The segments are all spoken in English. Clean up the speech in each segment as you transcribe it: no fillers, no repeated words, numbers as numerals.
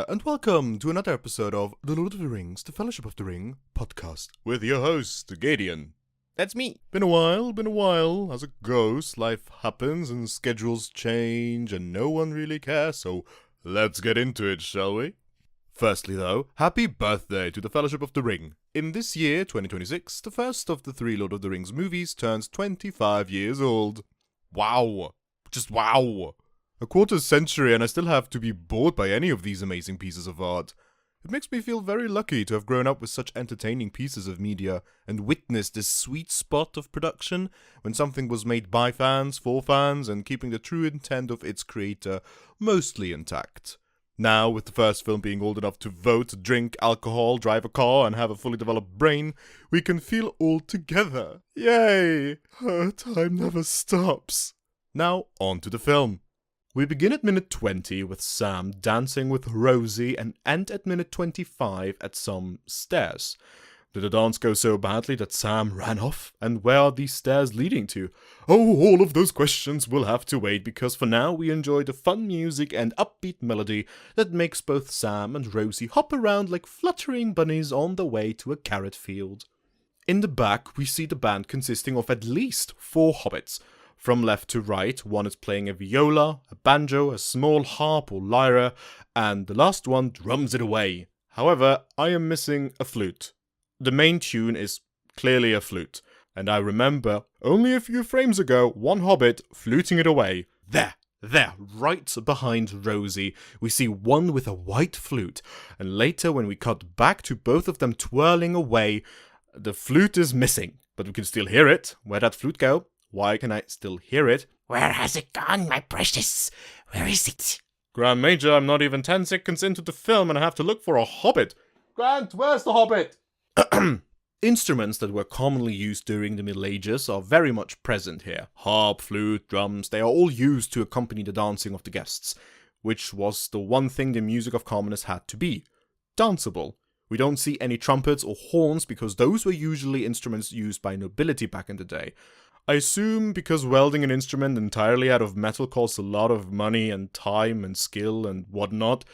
and welcome to another episode of The Lord of the Rings, The Fellowship of the Ring podcast, with your host, Gadian. That's me. Been a while. As it goes, life happens and schedules change and no one really cares, so let's get into it, shall we? Firstly though, happy birthday to The Fellowship of the Ring. In this year, 2026, the first of the three Lord of the Rings movies turns 25 years old. Wow. Just wow. A quarter century and I still have to be bored by any of these amazing pieces of art. It makes me feel very lucky to have grown up with such entertaining pieces of media and witnessed this sweet spot of production when something was made by fans, for fans, and keeping the true intent of its creator mostly intact. Now, with the first film being old enough to vote, drink alcohol, drive a car, and have a fully developed brain, we can feel all together. Yay! Time never stops. Now, on to the film. We begin at minute 20 with Sam dancing with Rosie and end at minute 25 at some stairs. Did the dance go so badly that Sam ran off? And where are these stairs leading to? Oh, all of those questions will have to wait, because for now we enjoy the fun music and upbeat melody that makes both Sam and Rosie hop around like fluttering bunnies on the way to a carrot field. In the back we see the band consisting of at least 4 hobbits. From left to right, one is playing a viola, a banjo, a small harp or lyra, and the last one drums it away. However, I am missing a flute. The main tune is clearly a flute, and I remember, only a few frames ago, one hobbit fluting it away. There, right behind Rosie, we see one with a white flute, and later when we cut back to both of them twirling away, the flute is missing, but we can still hear it. Where'd that flute go? Why can I still hear it? Where has it gone, my precious? Where is it? Grand Major, I'm not even 10 seconds into the film and I have to look for a hobbit. Grant, where's the hobbit? Instruments that were commonly used during the Middle Ages are very much present here. Harp, flute, drums, they are all used to accompany the dancing of the guests, which was the one thing the music of commoners had to be. Danceable. We don't see any trumpets or horns because those were usually instruments used by nobility back in the day. I assume because welding an instrument entirely out of metal costs a lot of money and time and skill and whatnot,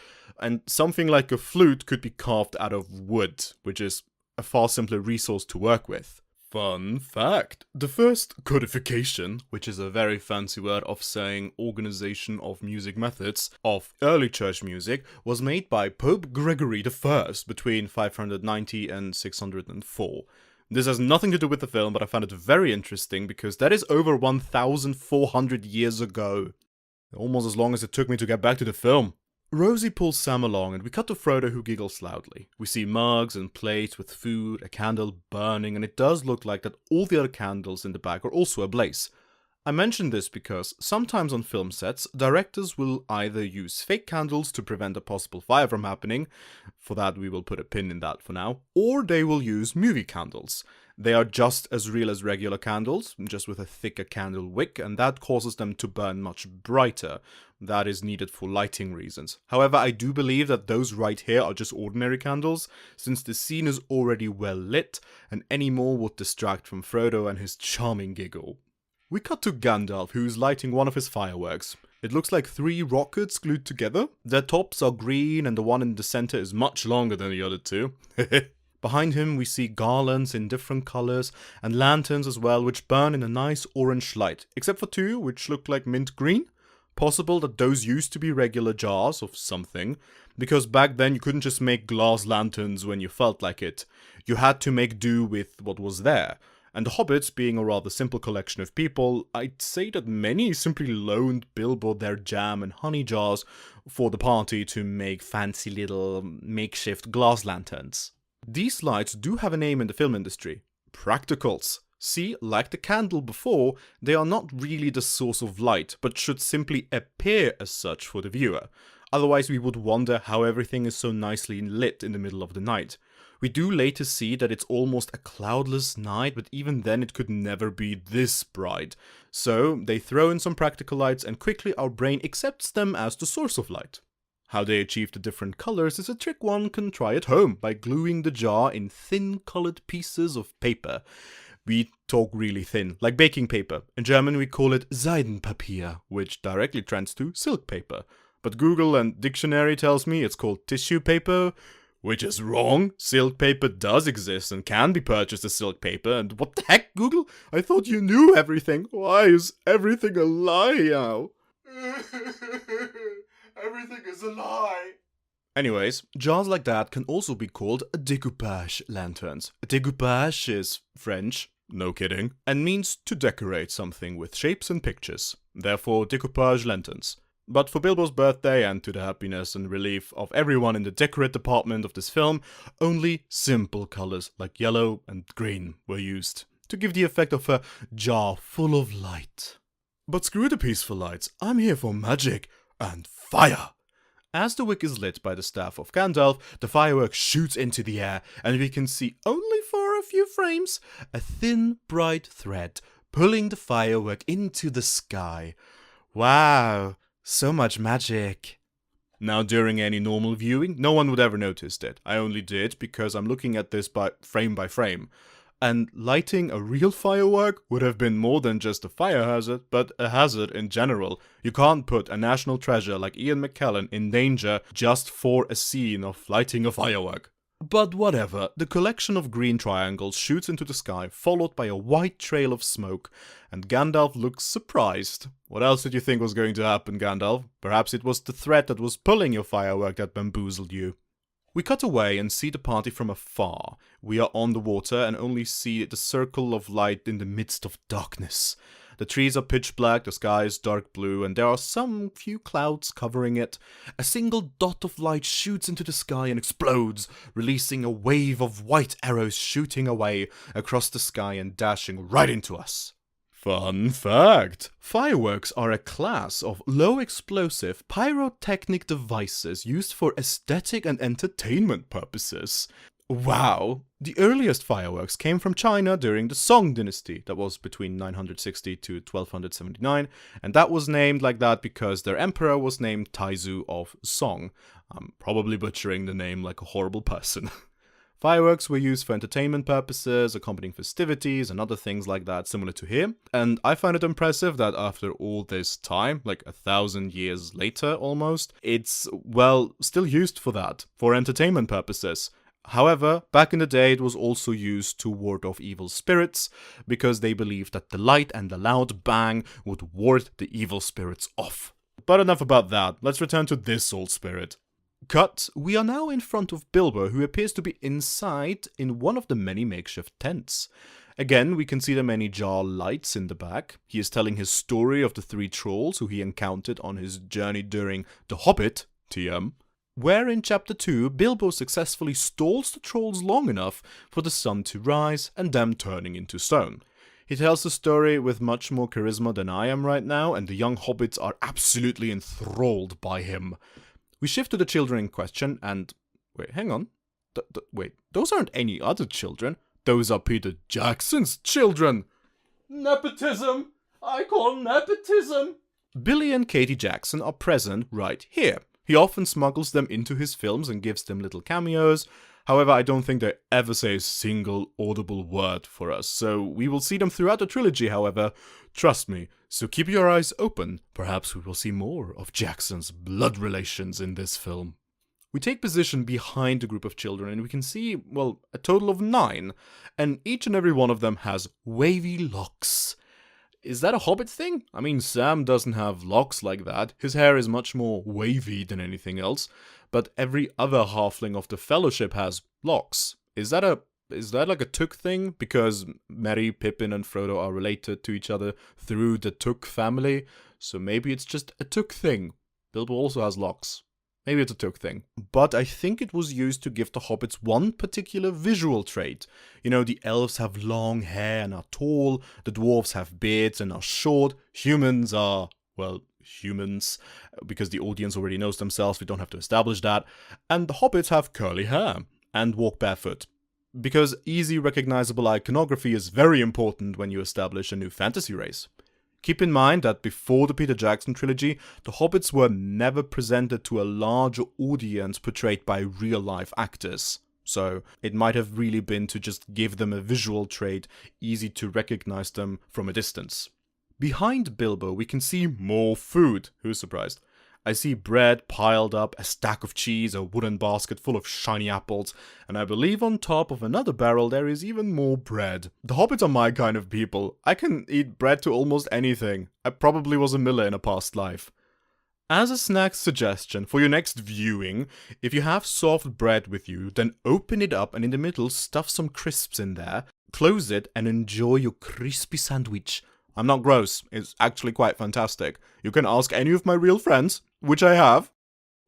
and something like a flute could be carved out of wood, which is a far simpler resource to work with. Fun fact, the first codification, which is a very fancy word of saying organization of music methods, of early church music, was made by Pope Gregory I between 590 and 604. This has nothing to do with the film, but I found it very interesting because that is over 1,400 years ago. Almost as long as it took me to get back to the film. Rosie pulls Sam along and we cut to Frodo, who giggles loudly. We see mugs and plates with food, a candle burning, and it does look like that all the other candles in the back are also ablaze. I mention this because sometimes on film sets, directors will either use fake candles to prevent a possible fire from happening, for that we will put a pin in that for now, or they will use movie candles. They are just as real as regular candles, just with a thicker candle wick, and that causes them to burn much brighter. That is needed for lighting reasons. However, I do believe that those right here are just ordinary candles, since the scene is already well lit, and any more would distract from Frodo and his charming giggle. We cut to Gandalf, who's lighting one of his fireworks. It looks like 3 rockets glued together. Their tops are green and the one in the center is much longer than the other 2. Behind him we see garlands in different colors and lanterns as well, which burn in a nice orange light, except for 2 which look like mint green. Possible that those used to be regular jars of something, because back then you couldn't just make glass lanterns when you felt like it. You had to make do with what was there. And the Hobbits, being a rather simple collection of people, I'd say that many simply loaned Bilbo their jam and honey jars for the party to make fancy little makeshift glass lanterns. These lights do have a name in the film industry. Practicals. See, like the candle before, they are not really the source of light, but should simply appear as such for the viewer. Otherwise we would wonder how everything is so nicely lit in the middle of the night. We do later see that it's almost a cloudless night, but even then it could never be this bright. So they throw in some practical lights and quickly our brain accepts them as the source of light. How they achieve the different colors is a trick one can try at home by gluing the jar in thin colored pieces of paper. We talk really thin, like baking paper. In German we call it Seidenpapier, which directly translates to silk paper. but Google and dictionary tells me it's called tissue paper, which is wrong. Silk paper does exist and can be purchased as silk paper, and what the heck, Google? I thought you knew everything. Why is everything a lie now? Everything is a lie. Anyways, jars like that can also be called decoupage lanterns. Decoupage is French, no kidding, and means to decorate something with shapes and pictures. Therefore, decoupage lanterns. But for Bilbo's birthday and to the happiness and relief of everyone in the decorate department of this film, only simple colors like yellow and green were used to give the effect of a jar full of light. But screw the peaceful lights, I'm here for magic and fire! As the wick is lit by the staff of Gandalf, the firework shoots into the air, and we can see, only for a few frames, a thin, bright thread pulling the firework into the sky. Wow, so much magic. Now, during any normal viewing, no one would ever notice it. I only did because I'm looking at this by frame. And lighting a real firework would have been more than just a fire hazard, but a hazard in general. You can't put a national treasure like Ian McKellen in danger just for a scene of lighting a firework. But whatever, the collection of green triangles shoots into the sky, followed by a white trail of smoke, and Gandalf looks surprised. What else did you think was going to happen, Gandalf? Perhaps it was the thread that was pulling your firework that bamboozled you. We cut away and see the party from afar. We are on the water and only see the circle of light in the midst of darkness. The trees are pitch black, the sky is dark blue, and there are some few clouds covering it. A single dot of light shoots into the sky and explodes, releasing a wave of white arrows shooting away across the sky and dashing right into us. Fun fact! Fireworks are a class of low-explosive pyrotechnic devices used for aesthetic and entertainment purposes. Wow! The earliest fireworks came from China during the Song dynasty, that was between 960 to 1279, and that was named like that because their emperor was named Taizu of Song. I'm probably butchering the name like a horrible person. Fireworks were used for entertainment purposes, accompanying festivities and other things like that, similar to here. And I find it impressive that after all this time, like 1,000 years later almost, it's, well, still used for that, for entertainment purposes. However, back in the day it was also used to ward off evil spirits, because they believed that the light and the loud bang would ward the evil spirits off. But enough about that, let's return to this old spirit. Cut, we are now in front of Bilbo, who appears to be inside in one of the many makeshift tents. Again, we can see the many jar lights in the back. He is telling his story of the 3 trolls who he encountered on his journey during The Hobbit, TM, where in chapter 2, Bilbo successfully stalls the trolls long enough for the sun to rise and them turning into stone. He tells the story with much more charisma than I am right now, and the young hobbits are absolutely enthralled by him. We shift to the children in question, and... wait, hang on. Wait, those aren't any other children. Those are Peter Jackson's children! Nepotism! I call nepotism! Billy and Katie Jackson are present right here. He often smuggles them into his films and gives them little cameos. However, I don't think they ever say a single audible word for us, so we will see them throughout the trilogy, however. Trust me, so keep your eyes open. Perhaps we will see more of Jackson's blood relations in this film. We take position behind a group of children and we can see, well, a total of 9, and each and every one of them has wavy locks. Is that a Hobbit thing? I mean, Sam doesn't have locks like that. His hair is much more wavy than anything else. But every other halfling of the Fellowship has locks. Is that like a Took thing? Because Merry, Pippin, and Frodo are related to each other through the Took family. So maybe it's just a Took thing. Bilbo also has locks. Maybe it's a Took thing. But I think it was used to give the hobbits one particular visual trait. You know, the elves have long hair and are tall, the dwarves have beards and are short, humans are, well, humans, because the audience already knows themselves, we don't have to establish that, and the hobbits have curly hair and walk barefoot. Because easy recognizable iconography is very important when you establish a new fantasy race. Keep in mind that before the Peter Jackson trilogy, the hobbits were never presented to a larger audience portrayed by real-life actors. So it might have really been to just give them a visual trait, easy to recognize them from a distance. Behind Bilbo, we can see more food. Who's surprised? I see bread piled up, a stack of cheese, a wooden basket full of shiny apples, and I believe on top of another barrel there is even more bread. The hobbits are my kind of people. I can eat bread to almost anything. I probably was a miller in a past life. As a snack suggestion for your next viewing, if you have soft bread with you, then open it up and in the middle stuff some crisps in there, close it and enjoy your crispy sandwich. I'm not gross, it's actually quite fantastic. You can ask any of my real friends, which I have.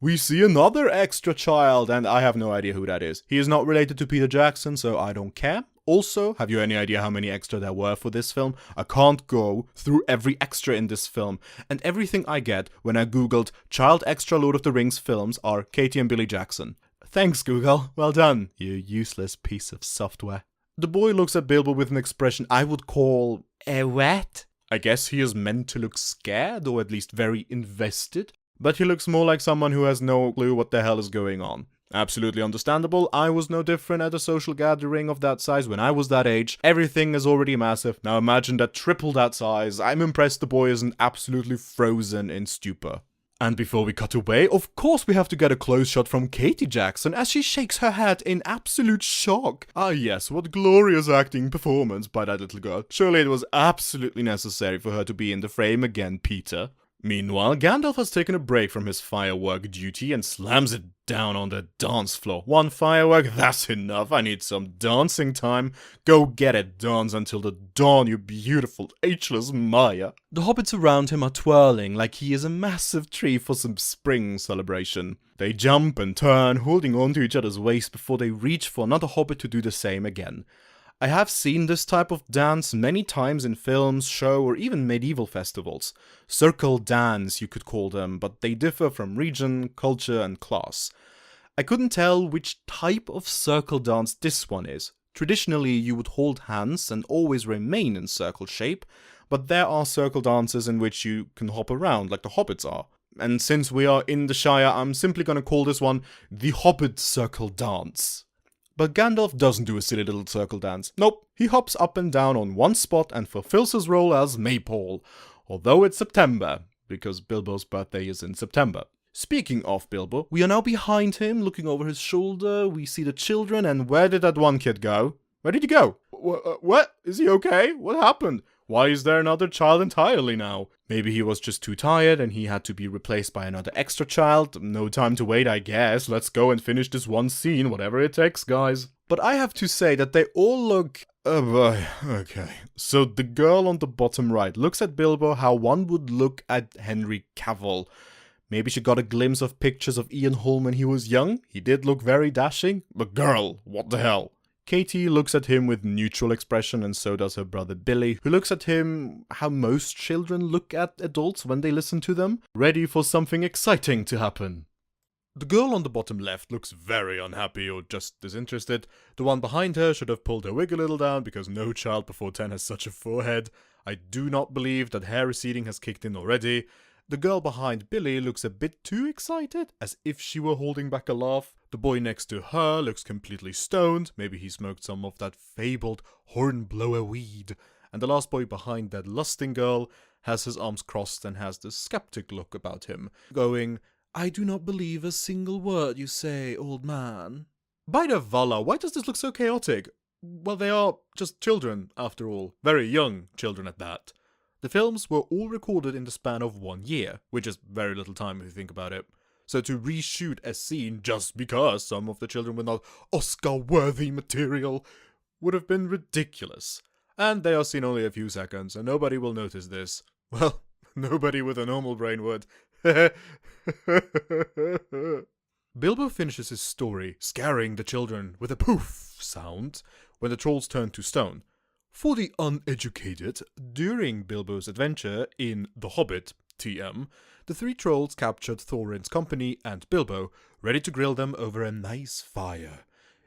We see another extra child and I have no idea who that is. He is not related to Peter Jackson, so I don't care. Also, have you any idea how many extra there were for this film? I can't go through every extra in this film, and everything I get when I googled Child Extra Lord of the Rings films are Katie and Billy Jackson. Thanks, Google. Well done, you useless piece of software. The boy looks at Bilbo with an expression I would call... What? I guess he is meant to look scared, or at least very invested, but he looks more like someone who has no clue what the hell is going on. Absolutely understandable. I was no different at a social gathering of that size when I was that age. Everything is already massive. Now imagine that triple that size. I'm impressed the boy isn't absolutely frozen in stupor. And before we cut away, of course we have to get a close shot from Katie Jackson as she shakes her head in absolute shock. Ah yes, what glorious acting performance by that little girl. Surely it was absolutely necessary for her to be in the frame again, Peter. Meanwhile, Gandalf has taken a break from his firework duty and slams it down on the dance floor. One firework, that's enough. I need some dancing time. Go get it, dance until the dawn, you beautiful, ageless Maya. The hobbits around him are twirling like he is a massive tree for some spring celebration. They jump and turn, holding on to each other's waist before they reach for another hobbit to do the same again. I have seen this type of dance many times in films, show, or even medieval festivals. Circle dance, you could call them, but they differ from region, culture, and class. I couldn't tell which type of circle dance this one is. Traditionally, you would hold hands and always remain in circle shape, but there are circle dances in which you can hop around like the hobbits are. And since we are in the Shire, I'm simply gonna call this one the Hobbit Circle Dance. But Gandalf doesn't do a silly little circle dance. Nope, he hops up and down on one spot and fulfills his role as Maypole. Although it's September, because Bilbo's birthday is in September. Speaking of Bilbo, we are now behind him, looking over his shoulder. We see the children, and where did that one kid go? Where did he go? What? Is he okay? What happened? Why is there another child entirely now? Maybe he was just too tired and he had to be replaced by another extra child. No time to wait, I guess. Let's go and finish this one scene, whatever it takes, guys. But I have to say that they all look... Oh boy, okay. So the girl on the bottom right looks at Bilbo how one would look at Henry Cavill. Maybe she got a glimpse of pictures of Ian Holm when he was young. He did look very dashing. But girl, what the hell? Katie looks at him with neutral expression, and so does her brother Billy, who looks at him how most children look at adults when they listen to them, ready for something exciting to happen. The girl on the bottom left looks very unhappy or just disinterested. The one behind her should have pulled her wig a little down because no child before 10 has such a forehead. I do not believe that hair receding has kicked in already. The girl behind Billy looks a bit too excited, as if she were holding back a laugh. The boy next to her looks completely stoned. Maybe he smoked some of that fabled hornblower weed. And the last boy behind that lusting girl has his arms crossed and has this skeptic look about him, going, "I do not believe a single word you say, old man." By the Vala, why does this look so chaotic? Well, they are just children, after all. Very young children at that. The films were all recorded in the span of 1 year, which is very little time if you think about it. So to reshoot a scene just because some of the children were not Oscar-worthy material would have been ridiculous. And they are seen only a few seconds, and nobody will notice this. Well, nobody with a normal brain would. Bilbo finishes his story, scaring the children with a poof sound when the trolls turn to stone. For the uneducated, during Bilbo's adventure in The Hobbit, TM, the three trolls captured Thorin's company and Bilbo, ready to grill them over a nice fire.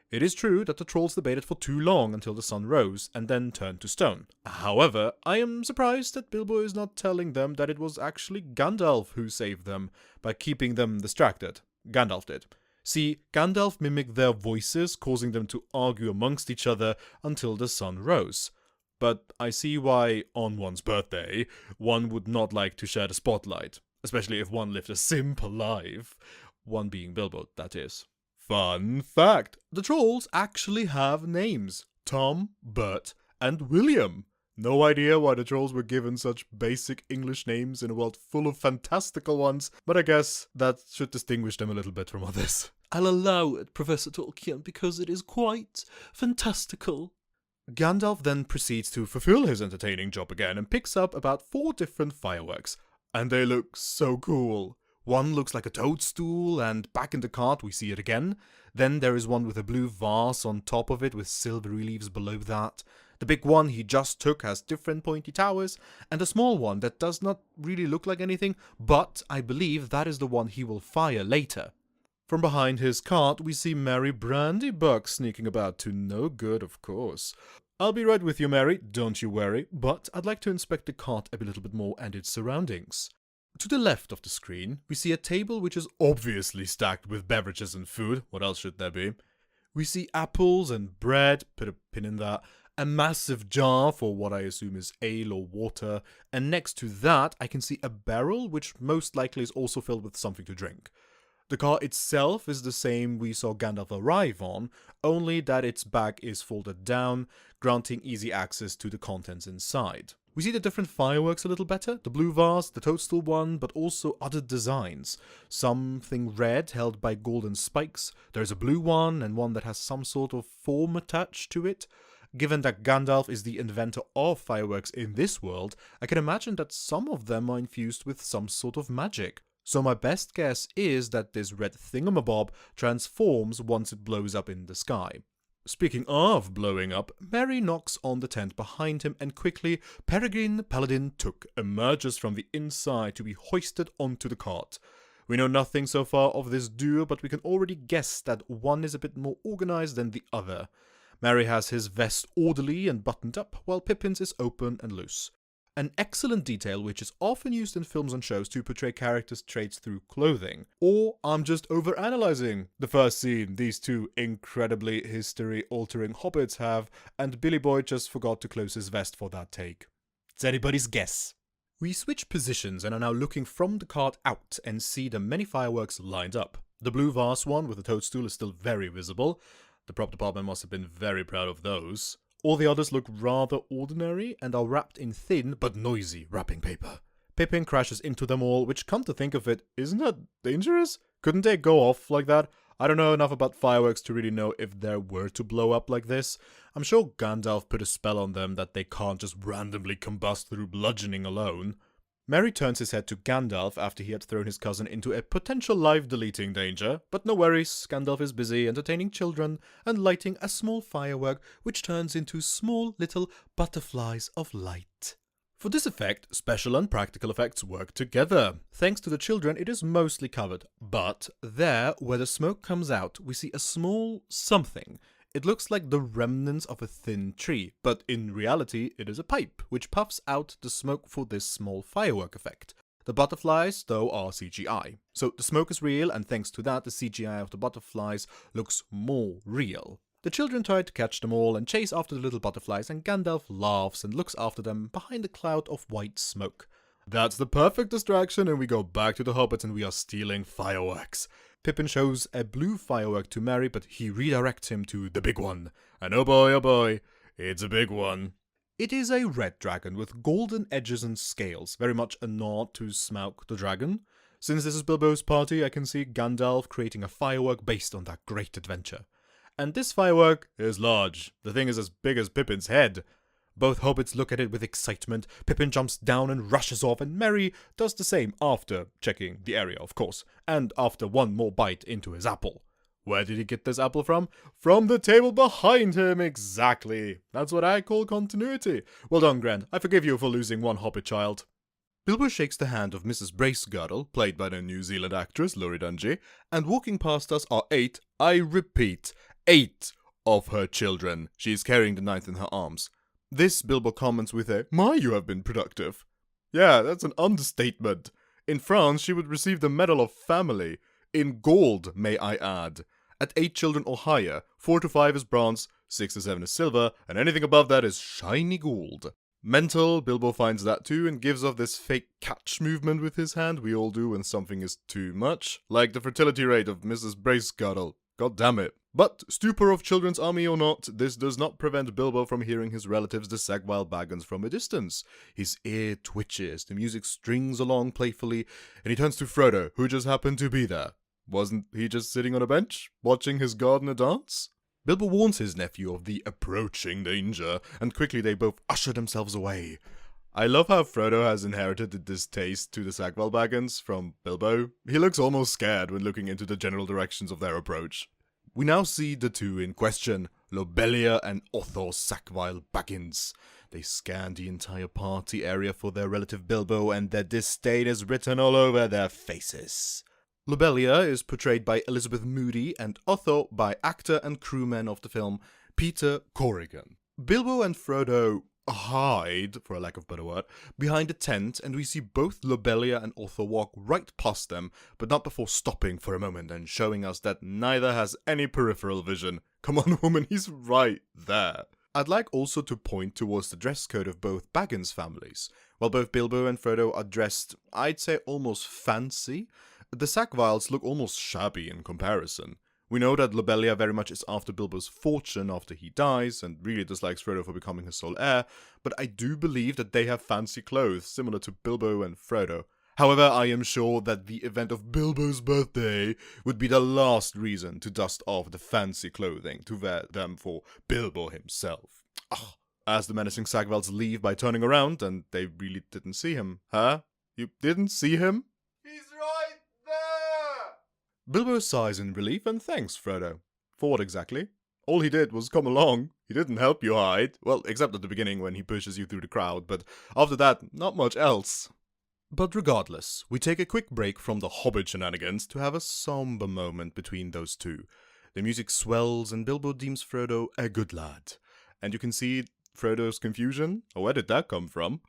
It is true that the trolls debated for too long until the sun rose, and then turned to stone. However, I am surprised that Bilbo is not telling them that it was actually Gandalf who saved them, by keeping them distracted. Gandalf did. See, Gandalf mimicked their voices, causing them to argue amongst each other until the sun rose. But I see why, on one's birthday, one would not like to share the spotlight. especially if one lived a simple life. One being Bilbo, that is. Fun fact, the trolls actually have names. Tom, Bert, and William. No idea why the trolls were given such basic English names in a world full of fantastical ones, but I guess that should distinguish them a little bit from others. I'll allow it, Professor Tolkien, because it is quite fantastical. Gandalf then proceeds to fulfill his entertaining job again and picks up about 4 different fireworks. And they look so cool. One looks like a toadstool, and back in the cart we see it again. Then there is one with a blue vase on top of it with silvery leaves below that. The big one he just took has different pointy towers, and a small one that does not really look like anything, but I believe that is the one he will fire later. From behind his cart we see Mary Brandybuck sneaking about to no good, of course. I'll be right with you, Mary, don't you worry, but I'd like to inspect the cart a little bit more and its surroundings. To the left of the screen, we see a table which is obviously stacked with beverages and food. What else should there be? We see apples and bread, put a pin in that, a massive jar for what I assume is ale or water, and next to that I can see a barrel which most likely is also filled with something to drink. The car itself is the same we saw Gandalf arrive on, only that its back is folded down, granting easy access to the contents inside. We see the different fireworks a little better, the blue vase, the toadstool one, but also other designs. Something red held by golden spikes, there's a blue one and one that has some sort of form attached to it. Given that Gandalf is the inventor of fireworks in this world, I can imagine that some of them are infused with some sort of magic. So my best guess is that this red thingamabob transforms once it blows up in the sky. Speaking of blowing up, Merry knocks on the tent behind him and quickly Peregrine Paladin Took emerges from the inside to be hoisted onto the cart. We know nothing so far of this duo, but we can already guess that one is a bit more organized than the other. Merry has his vest orderly and buttoned up, while Pippin's is open and loose. An excellent detail which is often used in films and shows to portray characters' traits through clothing. Or I'm just overanalyzing the first scene these two incredibly history-altering hobbits have, and Billy Boy just forgot to close his vest for that take. It's anybody's guess. We switch positions and are now looking from the cart out and see the many fireworks lined up. The blue vase one with the toadstool is still very visible. The prop department must have been very proud of those. All the others look rather ordinary and are wrapped in thin but noisy wrapping paper. Pippin crashes into them all, which, come to think of it, isn't that dangerous? Couldn't they go off like that? I don't know enough about fireworks to really know if they were to blow up like this. I'm sure Gandalf put a spell on them that they can't just randomly combust through bludgeoning alone. Merry turns his head to Gandalf after he had thrown his cousin into a potential life-deleting danger, but no worries, Gandalf is busy entertaining children and lighting a small firework which turns into small little butterflies of light. For this effect, special and practical effects work together. Thanks to the children, it is mostly covered, but there, where the smoke comes out, we see a small something. It looks like the remnants of a thin tree, but in reality it is a pipe, which puffs out the smoke for this small firework effect. The butterflies, though, are CGI. So the smoke is real, and thanks to that the CGI of the butterflies looks more real. The children try to catch them all and chase after the little butterflies, and Gandalf laughs and looks after them behind a cloud of white smoke. That's the perfect distraction, and we go back to the Hobbits and we are stealing fireworks. Pippin shows a blue firework to Merry, but he redirects him to the big one. And oh boy, it's a big one. It is a red dragon with golden edges and scales, very much a nod to Smaug the dragon. Since this is Bilbo's party, I can see Gandalf creating a firework based on that great adventure. And this firework is large. The thing is as big as Pippin's head. Both hobbits look at it with excitement. Pippin jumps down and rushes off, and Merry does the same after checking the area, of course, and after one more bite into his apple. Where did he get this apple from? From the table behind him, exactly. That's what I call continuity. Well done, Grant. I forgive you for losing one hobbit child. Bilbo shakes the hand of Mrs. Bracegirdle, played by the New Zealand actress Laurie Dungey, and walking past us are 8, I repeat, 8 of her children. She is carrying the 9th in her arms. This, Bilbo comments with a, "My, you have been productive." Yeah, that's an understatement. In France, she would receive the Medal of Family. In gold, may I add. At 8 children or higher, 4 to 5 is bronze, 6 to 7 is silver, and anything above that is shiny gold. Mental, Bilbo finds that too and gives off this fake catch movement with his hand we all do when something is too much, like the fertility rate of Mrs. Bracegirdle. God damn it. But, stupor of children's army or not, this does not prevent Bilbo from hearing his relatives the Sackville Baggins from a distance. His ear twitches, the music strings along playfully, and he turns to Frodo, who just happened to be there. Wasn't he just sitting on a bench, watching his gardener dance? Bilbo warns his nephew of the approaching danger, and quickly they both usher themselves away. I love how Frodo has inherited the distaste to the Sackville Baggins from Bilbo. He looks almost scared when looking into the general directions of their approach. We now see the two in question, Lobelia and Otho Sackville Baggins. They scan the entire party area for their relative Bilbo, and their disdain is written all over their faces. Lobelia is portrayed by Elizabeth Moody and Otho by actor and crewman of the film Peter Corrigan. Bilbo and Frodo hide, for a lack of a better word, behind a tent, and we see both Lobelia and Otho walk right past them, but not before stopping for a moment and showing us that neither has any peripheral vision. Come on, woman, he's right there. I'd like also to point towards the dress code of both Baggins families. While both Bilbo and Frodo are dressed, I'd say almost fancy, the Sackvilles look almost shabby in comparison. We know that Lobelia very much is after Bilbo's fortune after he dies, and really dislikes Frodo for becoming his sole heir, but I do believe that they have fancy clothes, similar to Bilbo and Frodo. However, I am sure that the event of Bilbo's birthday would be the last reason to dust off the fancy clothing to wear them for Bilbo himself. Ugh. As the menacing Sackvilles leave by turning around, and they really didn't see him. Huh? You didn't see him? He's right there! Bilbo sighs in relief and thanks Frodo. For what exactly? All he did was come along. He didn't help you hide. Well, except at the beginning when he pushes you through the crowd, but after that, not much else. But regardless, we take a quick break from the Hobbit Shenanigans to have a somber moment between those two. The music swells and Bilbo deems Frodo a good lad. And you can see Frodo's confusion. Where did that come from?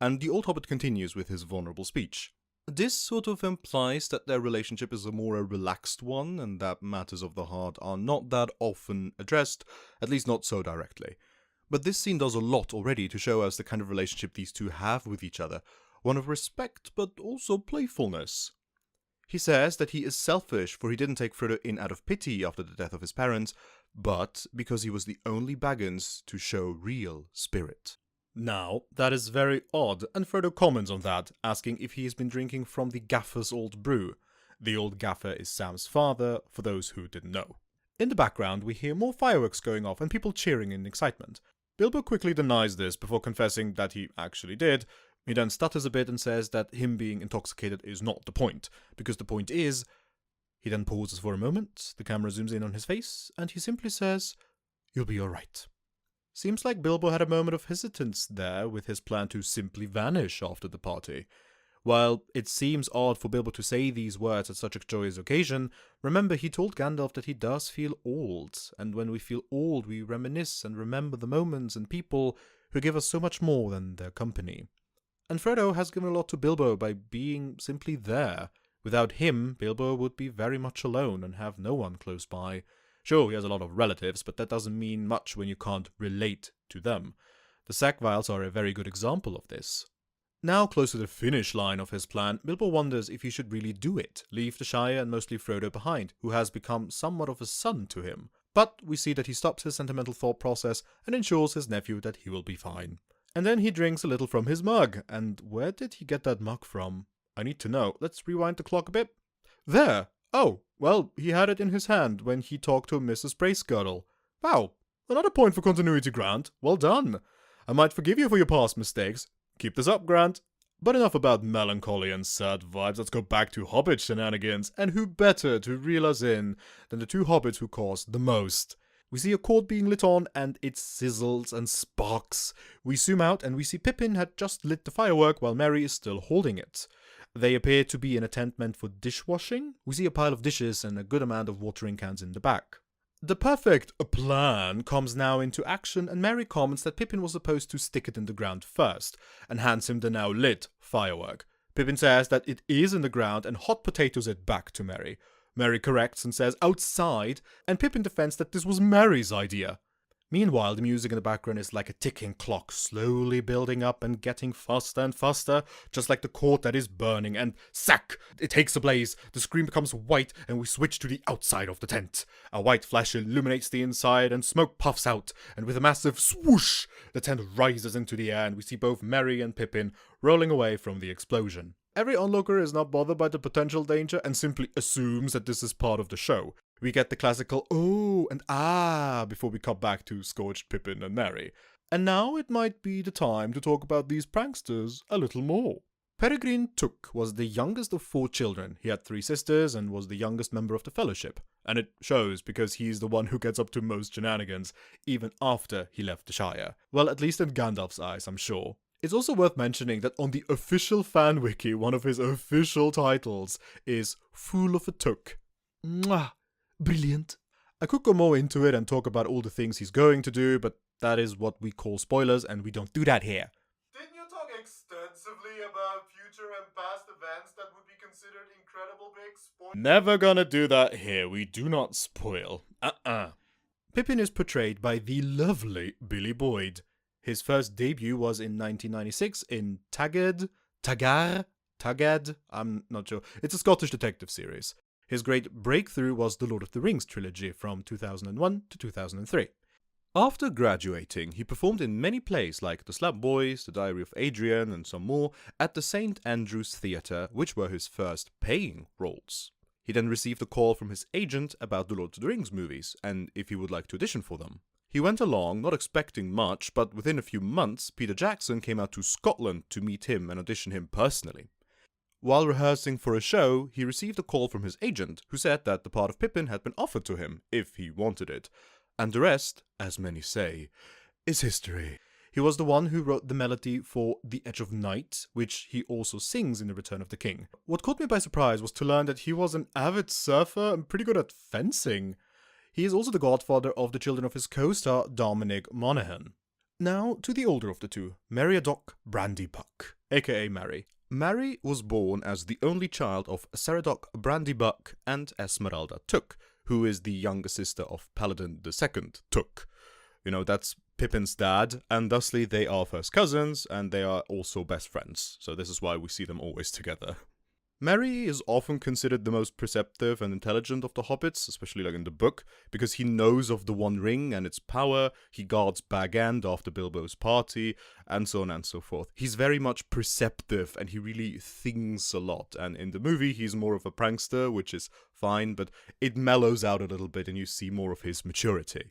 And the old Hobbit continues with his vulnerable speech. This sort of implies that their relationship is a more relaxed one, and that matters of the heart are not that often addressed, at least not so directly. But this scene does a lot already to show us the kind of relationship these two have with each other, one of respect but also playfulness. He says that he is selfish for he didn't take Frodo in out of pity after the death of his parents, but because he was the only Baggins to show real spirit. Now, that is very odd, and Frodo comments on that, asking if he has been drinking from the Gaffer's old brew. The old Gaffer is Sam's father, for those who didn't know. In the background, we hear more fireworks going off and people cheering in excitement. Bilbo quickly denies this before confessing that he actually did. He then stutters a bit and says that him being intoxicated is not the point, because the point is... He then pauses for a moment, the camera zooms in on his face, and he simply says, "You'll be alright." Seems like Bilbo had a moment of hesitance there with his plan to simply vanish after the party. While it seems odd for Bilbo to say these words at such a joyous occasion, remember he told Gandalf that he does feel old, and when we feel old we reminisce and remember the moments and people who give us so much more than their company. And Frodo has given a lot to Bilbo by being simply there. Without him, Bilbo would be very much alone and have no one close by. Sure, he has a lot of relatives, but that doesn't mean much when you can't relate to them. The Sackvilles are a very good example of this. Now close to the finish line of his plan, Bilbo wonders if he should really do it, leave the Shire and mostly Frodo behind, who has become somewhat of a son to him. But we see that he stops his sentimental thought process and ensures his nephew that he will be fine. And then he drinks a little from his mug, and where did he get that mug from? I need to know. Let's rewind the clock a bit. There! Oh, well, he had it in his hand when he talked to Mrs. Bracegirdle. Wow, another point for continuity, Grant. Well done. I might forgive you for your past mistakes. Keep this up, Grant. But enough about melancholy and sad vibes. Let's go back to Hobbit Shenanigans, and who better to reel us in than the two hobbits who caused the most. We see a cord being lit on, and it sizzles and sparks. We zoom out, and we see Pippin had just lit the firework while Merry is still holding it. They appear to be in a tent meant for dishwashing. We see a pile of dishes and a good amount of watering cans in the back. The perfect plan comes now into action, and Merry comments that Pippin was supposed to stick it in the ground first, and hands him the now lit firework. Pippin says that it is in the ground and hot potatoes it back to Merry. Merry corrects and says outside, and Pippin defends that this was Merry's idea. Meanwhile, the music in the background is like a ticking clock, slowly building up and getting faster and faster, just like the court that is burning, and sack! It takes a blaze, the screen becomes white, and we switch to the outside of the tent. A white flash illuminates the inside, and smoke puffs out, and with a massive swoosh, the tent rises into the air, and we see both Merry and Pippin rolling away from the explosion. Every onlooker is not bothered by the potential danger and simply assumes that this is part of the show. We get the classical "oh" and "ah" before we cut back to scorched Pippin and Merry. And now it might be the time to talk about these pranksters a little more. Peregrine Took was the youngest of 4 children. He had 3 sisters and was the youngest member of the Fellowship. And it shows because he's the one who gets up to most shenanigans, even after he left the Shire. Well, at least in Gandalf's eyes, I'm sure. It's also worth mentioning that on the official fan wiki, one of his official titles is Fool of a Took. Mwah! Brilliant. I could go more into it and talk about all the things he's going to do, but that is what we call spoilers, and we don't do that here. Didn't you talk extensively about future and past events that would be considered incredible big spoilers? Never gonna do that here. We do not spoil. Pippin is portrayed by the lovely Billy Boyd. His first debut was in 1996 in Tagad, I'm not sure. It's a Scottish detective series. His great breakthrough was the Lord of the Rings trilogy from 2001 to 2003. After graduating, he performed in many plays like The Slap Boys, The Diary of Adrian, and some more at the St. Andrew's Theatre, which were his first paying roles. He then received a call from his agent about the Lord of the Rings movies, and if he would like to audition for them. He went along, not expecting much, but within a few months, Peter Jackson came out to Scotland to meet him and audition him personally. While rehearsing for a show, he received a call from his agent, who said that the part of Pippin had been offered to him, if he wanted it. And the rest, as many say, is history. He was the one who wrote the melody for The Edge of Night, which he also sings in The Return of the King. What caught me by surprise was to learn that he was an avid surfer and pretty good at fencing. He is also the godfather of the children of his co-star Dominic Monaghan. Now to the older of the two, Meriadoc Brandybuck, aka Mary. Mary was born as the only child of Saradoc Brandybuck and Esmeralda Took, who is the younger sister of Paladin II Took. You know, that's Pippin's dad, and thusly they are first cousins, and they are also best friends, so this is why we see them always together. Merry is often considered the most perceptive and intelligent of the hobbits, especially like in the book, because he knows of the One Ring and its power, he guards Bag End after Bilbo's party, and so on and so forth. He's very much perceptive, and he really thinks a lot, and in the movie he's more of a prankster, which is fine, but it mellows out a little bit and you see more of his maturity.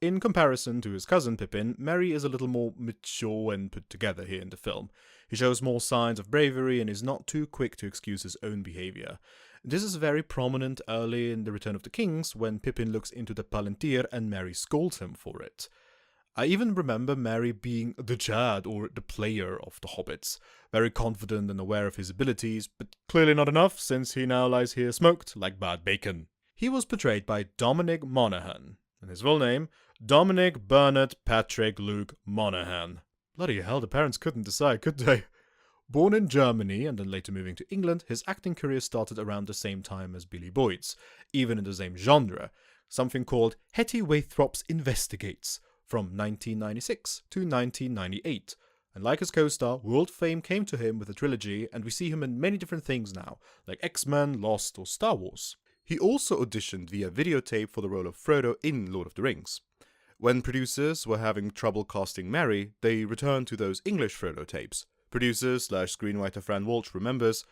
In comparison to his cousin Pippin, Merry is a little more mature and put together here in the film. He shows more signs of bravery and is not too quick to excuse his own behavior. This is very prominent early in The Return of the Kings when Pippin looks into the Palantir and Merry scolds him for it. I even remember Merry being the Chad, or the player of the Hobbits, very confident and aware of his abilities, but clearly not enough since he now lies here smoked like bad bacon. He was portrayed by Dominic Monaghan, and his full name, Dominic Bernard Patrick Luke Monaghan. Bloody hell, the parents couldn't decide, could they? Born in Germany and then later moving to England, his acting career started around the same time as Billy Boyd's, even in the same genre, something called Hetty Waithrops Investigates, from 1996 to 1998. And like his co-star, world fame came to him with a trilogy, and we see him in many different things now, like X-Men, Lost, or Star Wars. He also auditioned via videotape for the role of Frodo in Lord of the Rings. When producers were having trouble casting Merry, they returned to those English Frodo tapes. Producer/screenwriter Fran Walsh remembers,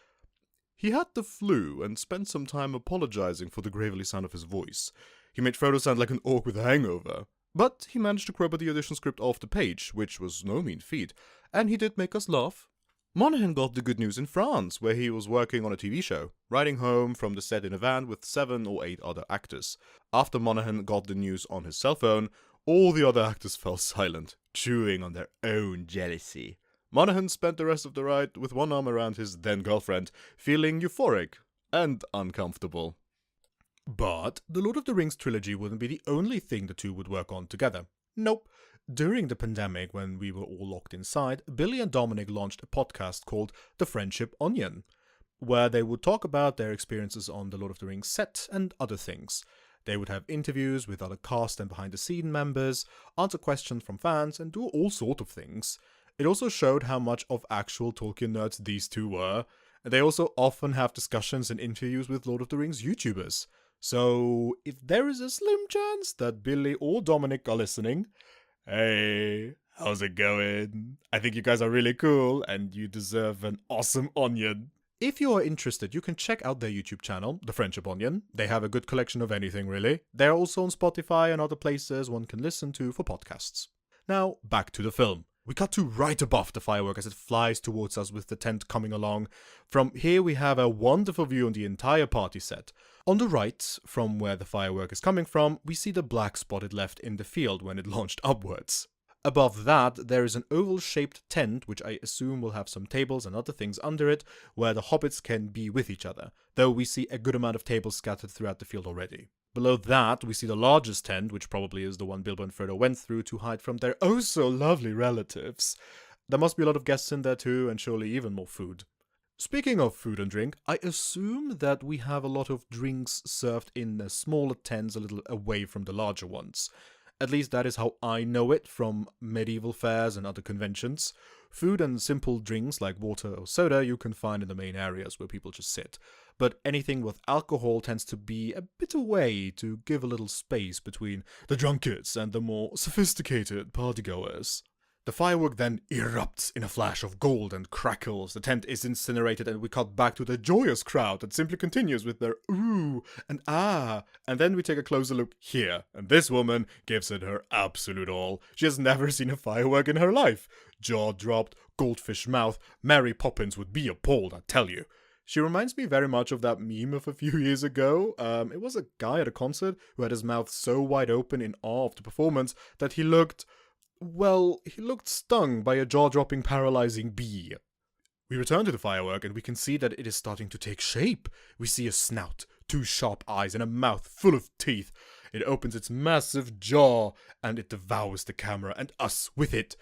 "He had the flu and spent some time apologizing for the gravelly sound of his voice. He made Frodo sound like an orc with a hangover. But he managed to crop the audition script off the page, which was no mean feat, and he did make us laugh." Monaghan got the good news in France, where he was working on a TV show, riding home from the set in a van with 7 or 8 other actors. After Monaghan got the news on his cell phone, all the other actors fell silent, chewing on their own jealousy. Monaghan spent the rest of the ride with one arm around his then-girlfriend, feeling euphoric and uncomfortable. But the Lord of the Rings trilogy wouldn't be the only thing the two would work on together. Nope. During the pandemic, when we were all locked inside, Billy and Dominic launched a podcast called The Friendship Onion, where they would talk about their experiences on the Lord of the Rings set and other things. They would have interviews with other cast and behind-the-scene members, answer questions from fans, and do all sort of things. It also showed how much of actual Tolkien nerds these two were. They also often have discussions and interviews with Lord of the Rings YouTubers. So, if there is a slim chance that Billy or Dominic are listening, hey, how's it going? I think you guys are really cool, and you deserve an awesome onion. If you are interested, you can check out their YouTube channel, The Friendship Onion. They have a good collection of anything, really. They're also on Spotify and other places one can listen to for podcasts. Now, back to the film. We cut to right above the firework as it flies towards us with the tent coming along. From here we have a wonderful view on the entire party set. On the right, from where the firework is coming from, we see the black spot it left in the field when it launched upwards. Above that, there is an oval-shaped tent, which I assume will have some tables and other things under it, where the hobbits can be with each other, though we see a good amount of tables scattered throughout the field already. Below that, we see the largest tent, which probably is the one Bilbo and Frodo went through to hide from their oh-so-lovely relatives. There must be a lot of guests in there too, and surely even more food. Speaking of food and drink, I assume that we have a lot of drinks served in the smaller tents a little away from the larger ones. At least that is how I know it from medieval fairs and other conventions. Food and simple drinks like water or soda you can find in the main areas where people just sit. But anything with alcohol tends to be a bit away to give a little space between the drunkards and the more sophisticated partygoers. The firework then erupts in a flash of gold and crackles, the tent is incinerated, and we cut back to the joyous crowd that simply continues with their ooh and ah, and then we take a closer look here, and this woman gives it her absolute all. She has never seen a firework in her life. Jaw dropped, goldfish mouth, Mary Poppins would be appalled, I tell you. She reminds me very much of that meme of a few years ago. It was a guy at a concert who had his mouth so wide open in awe of the performance that he looked stung by a jaw-dropping paralyzing bee. We return to the firework and we can see that it is starting to take shape. We see a snout, two sharp eyes, and a mouth full of teeth. It opens its massive jaw and it devours the camera and us with it.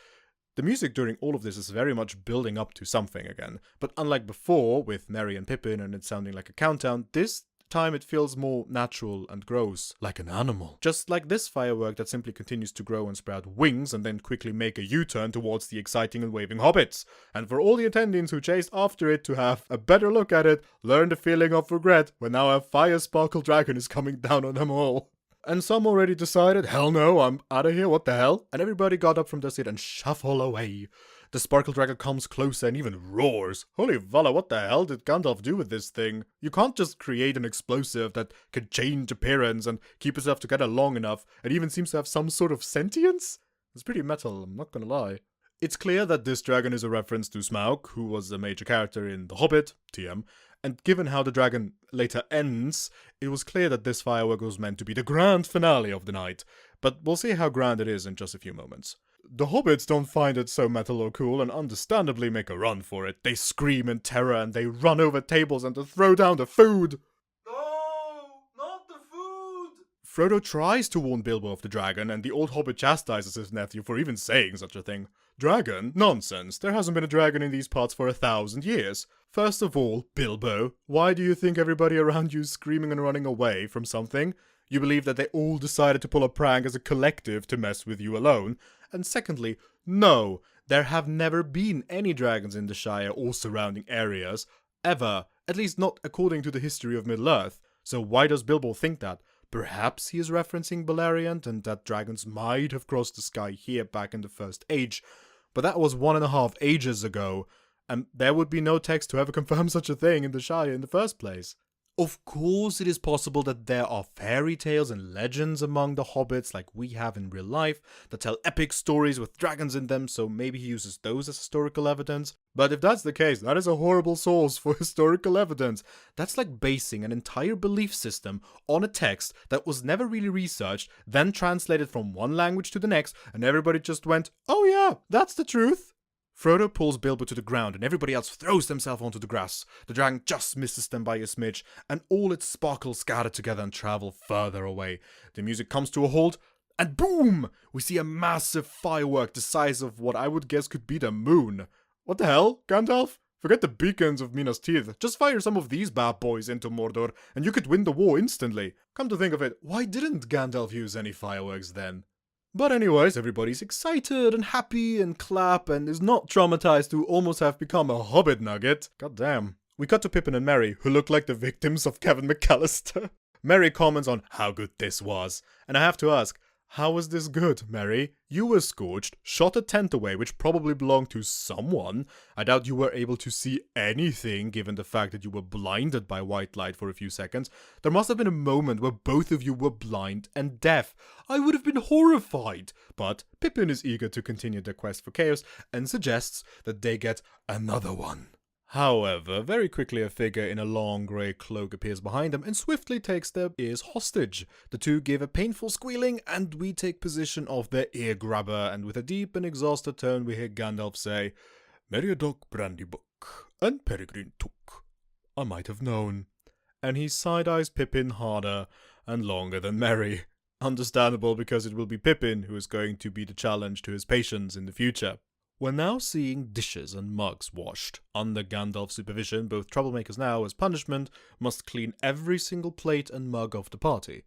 The music during all of this is very much building up to something again, but unlike before, with Merry and Pippin and it sounding like a countdown, this time it feels more natural and grows like an animal. Just like this firework that simply continues to grow and sprout wings and then quickly make a U-turn towards the exciting and waving hobbits. And for all the attendants who chased after it to have a better look at it, learn the feeling of regret when now a fire sparkle dragon is coming down on them all. And some already decided, hell no, I'm out of here, what the hell? And everybody got up from their seat and shuffle away. The sparkle dragon comes closer and even roars. Holy Vala, what the hell did Gandalf do with this thing? You can't just create an explosive that can change appearance and keep itself together long enough. It even seems to have some sort of sentience. It's pretty metal, I'm not gonna lie. It's clear that this dragon is a reference to Smaug, who was a major character in The Hobbit, TM, and given how the dragon later ends, it was clear that this firework was meant to be the grand finale of the night, but we'll see how grand it is in just a few moments. The hobbits don't find it so metal or cool and understandably make a run for it. They scream in terror and they run over tables and to throw down the food. No, not the food! Frodo tries to warn Bilbo of the dragon, and the old hobbit chastises his nephew for even saying such a thing. Dragon? Nonsense. There hasn't been a dragon in these parts for 1,000 years. First of all, Bilbo, why do you think everybody around you is screaming and running away from something? You believe that they all decided to pull a prank as a collective to mess with you alone? And secondly, no, there have never been any dragons in the Shire or surrounding areas, ever, at least not according to the history of Middle-earth. So why does Bilbo think that? Perhaps he is referencing Beleriand and that dragons might have crossed the sky here back in the First Age, but that was 1.5 ages ago, and there would be no text to ever confirm such a thing in the Shire in the first place. Of course, it is possible that there are fairy tales and legends among the hobbits like we have in real life that tell epic stories with dragons in them, so maybe he uses those as historical evidence. But if that's the case, that is a horrible source for historical evidence. That's like basing an entire belief system on a text that was never really researched, then translated from one language to the next, and everybody just went, oh yeah, that's the truth. Frodo pulls Bilbo to the ground and everybody else throws themselves onto the grass. The dragon just misses them by a smidge, and all its sparkles scatter together and travel further away. The music comes to a halt, and boom! We see a massive firework the size of what I would guess could be the moon. What the hell, Gandalf? Forget the beacons of Minas Tirith. Just fire some of these bad boys into Mordor, and you could win the war instantly. Come to think of it, why didn't Gandalf use any fireworks then? But anyways, everybody's excited and happy and clap and is not traumatized to almost have become a Hobbit-nugget. God damn. We cut to Pippin and Merry, who look like the victims of Kevin McAllister. Merry comments on how good this was. And I have to ask, how was this good, Merry? You were scorched, shot a tent away which probably belonged to someone. I doubt you were able to see anything given the fact that you were blinded by white light for a few seconds. There must have been a moment where both of you were blind and deaf. I would have been horrified. But Pippin is eager to continue their quest for chaos and suggests that they get another one. However, very quickly a figure in a long grey cloak appears behind them and swiftly takes their ears hostage. The two give a painful squealing and we take possession of their ear grabber, and with a deep and exhausted tone we hear Gandalf say, Meriadoc Brandybuck and Peregrine Took. I might have known. And he side-eyes Pippin harder and longer than Merry. Understandable, because it will be Pippin who is going to be the challenge to his patience in the future. We're now seeing dishes and mugs washed. Under Gandalf's supervision, both troublemakers now, as punishment, must clean every single plate and mug of the party.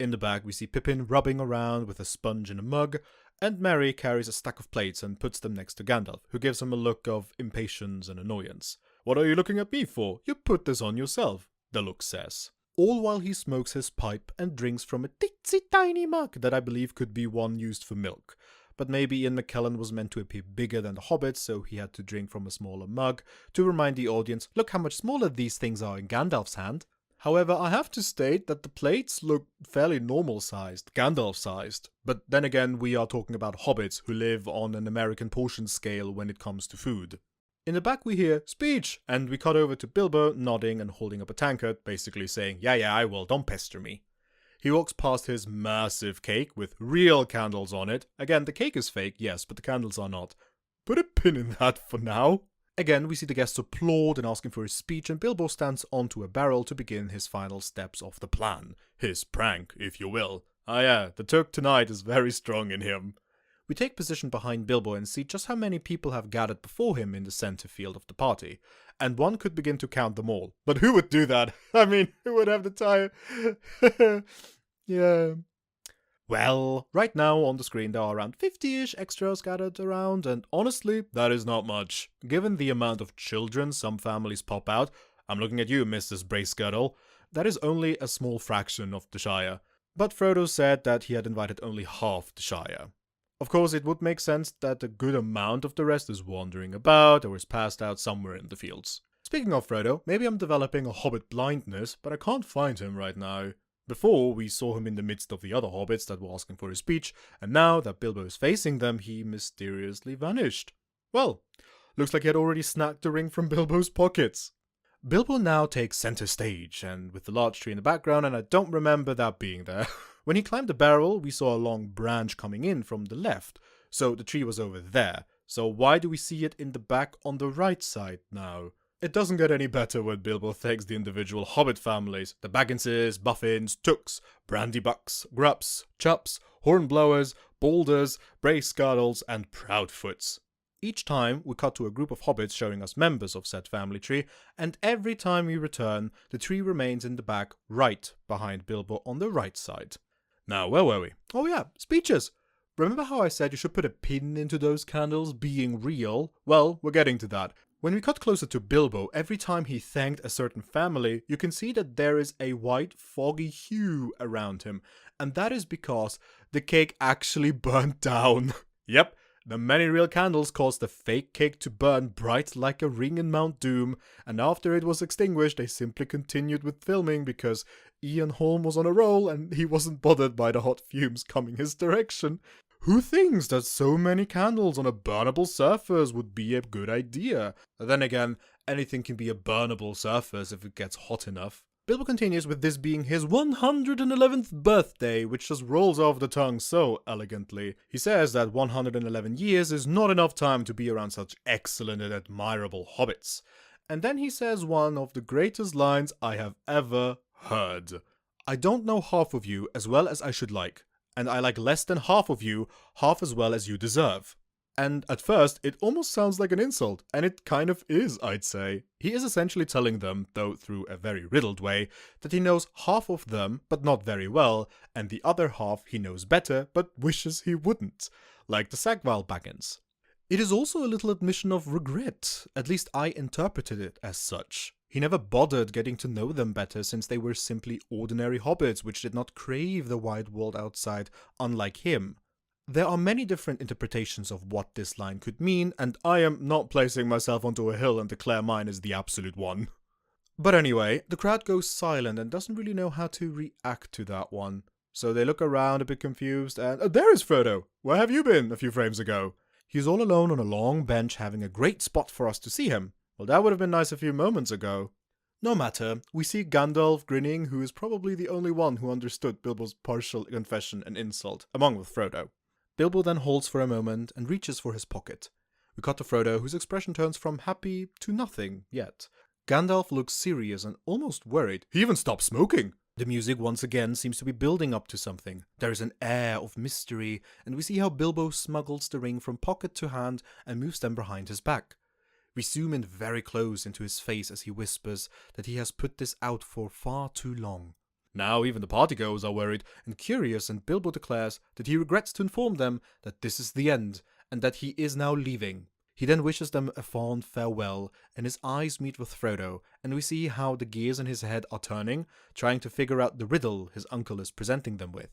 In the back we see Pippin rubbing around with a sponge in a mug, and Merry carries a stack of plates and puts them next to Gandalf, who gives him a look of impatience and annoyance. What are you looking at me for? You put this on yourself, the look says. All while he smokes his pipe and drinks from a teensy tiny mug that I believe could be one used for milk. But maybe Ian McKellen was meant to appear bigger than the Hobbits, so he had to drink from a smaller mug to remind the audience, look how much smaller these things are in Gandalf's hand. However, I have to state that the plates look fairly normal-sized, Gandalf-sized. But then again, we are talking about hobbits who live on an American portion scale when it comes to food. In the back we hear, speech, and we cut over to Bilbo nodding and holding up a tankard, basically saying, yeah, I will, don't pester me. He walks past his massive cake with real candles on it. Again, the cake is fake, yes, but the candles are not. Put a pin in that for now. Again, we see the guests applaud and asking for his speech, and Bilbo stands onto a barrel to begin his final steps of the plan. His prank, if you will. Ah yeah, the Turk tonight is very strong in him. We take position behind Bilbo and see just how many people have gathered before him in the center field of the party. And one could begin to count them all. But who would do that? I mean, who would have the time? Yeah. Well, right now on the screen there are around 50-ish extras gathered around, and honestly, that is not much. Given the amount of children some families pop out, I'm looking at you, Mrs. Bracegirdle, that is only a small fraction of the Shire. But Frodo said that he had invited only half the Shire. Of course, it would make sense that a good amount of the rest is wandering about or is passed out somewhere in the fields. Speaking of Frodo, maybe I'm developing a hobbit blindness, but I can't find him right now. Before, we saw him in the midst of the other hobbits that were asking for his speech, and now that Bilbo is facing them, he mysteriously vanished. Well, looks like he had already snagged the ring from Bilbo's pockets. Bilbo now takes center stage, and with the large tree in the background, and I don't remember that being there. When he climbed the barrel, we saw a long branch coming in from the left, so the tree was over there. So why do we see it in the back on the right side now? It doesn't get any better when Bilbo thanks the individual Hobbit families, the Bagginses, Buffins, Tooks, Brandybucks, Grups, Chups, Hornblowers, Boulders, Bracegirdles, and Proudfoots. Each time, we cut to a group of hobbits showing us members of said family tree, and every time we return, the tree remains in the back right behind Bilbo on the right side. Now, where were we? Oh yeah, speeches! Remember how I said you should put a pin into those candles being real? Well, we're getting to that. When we cut closer to Bilbo, every time he thanked a certain family, you can see that there is a white, foggy hue around him, and that is because the cake actually burnt down. Yep, the many real candles caused the fake cake to burn bright like a ring in Mount Doom, and after it was extinguished, they simply continued with filming because Ian Holm was on a roll and he wasn't bothered by the hot fumes coming his direction. Who thinks that so many candles on a burnable surface would be a good idea? Then again, anything can be a burnable surface if it gets hot enough. Bilbo continues with this being his 111th birthday, which just rolls off the tongue so elegantly. He says that 111 years is not enough time to be around such excellent and admirable hobbits. And then he says one of the greatest lines I have ever heard. I don't know half of you as well as I should like. And I like less than half of you, half as well as you deserve. And at first, it almost sounds like an insult, and it kind of is, I'd say. He is essentially telling them, though through a very riddled way, that he knows half of them, but not very well, and the other half he knows better, but wishes he wouldn't, like the Sackvilles Baggins. It is also a little admission of regret, at least I interpreted it as such. He never bothered getting to know them better since they were simply ordinary hobbits which did not crave the wide world outside, unlike him. There are many different interpretations of what this line could mean, and I am not placing myself onto a hill and declare mine is the absolute one. But anyway, the crowd goes silent and doesn't really know how to react to that one. So they look around a bit confused and, there is Frodo! Where have you been a few frames ago? He's all alone on a long bench having a great spot for us to see him. Well, that would have been nice a few moments ago. No matter, we see Gandalf grinning, who is probably the only one who understood Bilbo's partial confession and insult, along with Frodo. Bilbo then halts for a moment and reaches for his pocket. We cut to Frodo, whose expression turns from happy to nothing yet. Gandalf looks serious and almost worried. He even stopped smoking! The music once again seems to be building up to something. There is an air of mystery, and we see how Bilbo smuggles the ring from pocket to hand and moves them behind his back. We zoom in very close into his face as he whispers that he has put this out for far too long. Now even the partygoers are worried and curious, and Bilbo declares that he regrets to inform them that this is the end, and that he is now leaving. He then wishes them a fond farewell, and his eyes meet with Frodo, and we see how the gears in his head are turning, trying to figure out the riddle his uncle is presenting them with.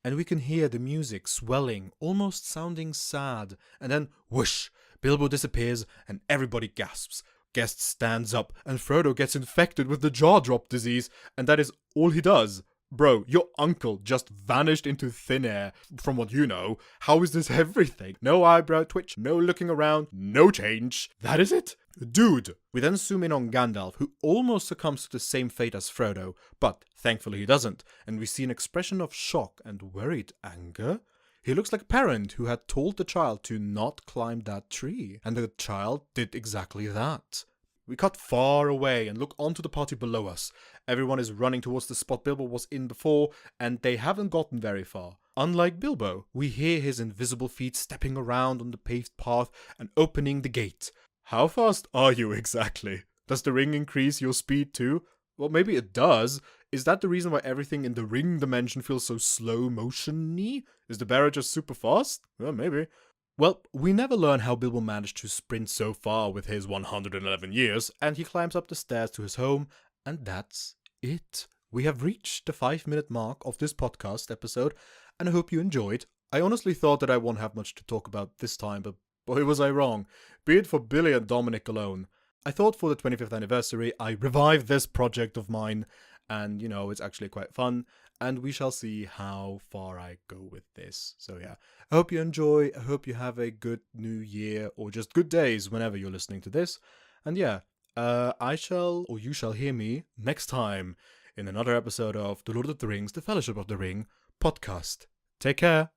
And we can hear the music swelling, almost sounding sad, and then whoosh! Bilbo disappears, and everybody gasps. Guest stands up, and Frodo gets infected with the jaw drop disease, and that is all he does. Bro, your uncle just vanished into thin air. From what you know, how is this everything? No eyebrow twitch, no looking around, no change. That is it? Dude! We then zoom in on Gandalf, who almost succumbs to the same fate as Frodo, but thankfully he doesn't, and we see an expression of shock and worried anger. He looks like a parent who had told the child to not climb that tree, and the child did exactly that. We cut far away and look onto the party below us. Everyone is running towards the spot Bilbo was in before, and they haven't gotten very far. Unlike Bilbo, we hear his invisible feet stepping around on the paved path and opening the gate. How fast are you exactly? Does the ring increase your speed too? Well, maybe it does. Is that the reason why everything in the ring dimension feels so slow motion-y? Is the bearer just super fast? Well, maybe. Well, we never learn how Bilbo managed to sprint so far with his 111 years, and he climbs up the stairs to his home, and that's it. We have reached the 5-minute mark of this podcast episode, and I hope you enjoyed. I honestly thought that I won't have much to talk about this time, but boy was I wrong. Be it for Billy and Dominic alone. I thought for the 25th anniversary I revived this project of mine, and you know, it's actually quite fun, and we shall see how far I go with this. So yeah, I hope you enjoy, I hope you have a good new year, or just good days whenever you're listening to this, and yeah, you shall hear me next time in another episode of The Lord of the Rings, The Fellowship of the Ring podcast. Take care.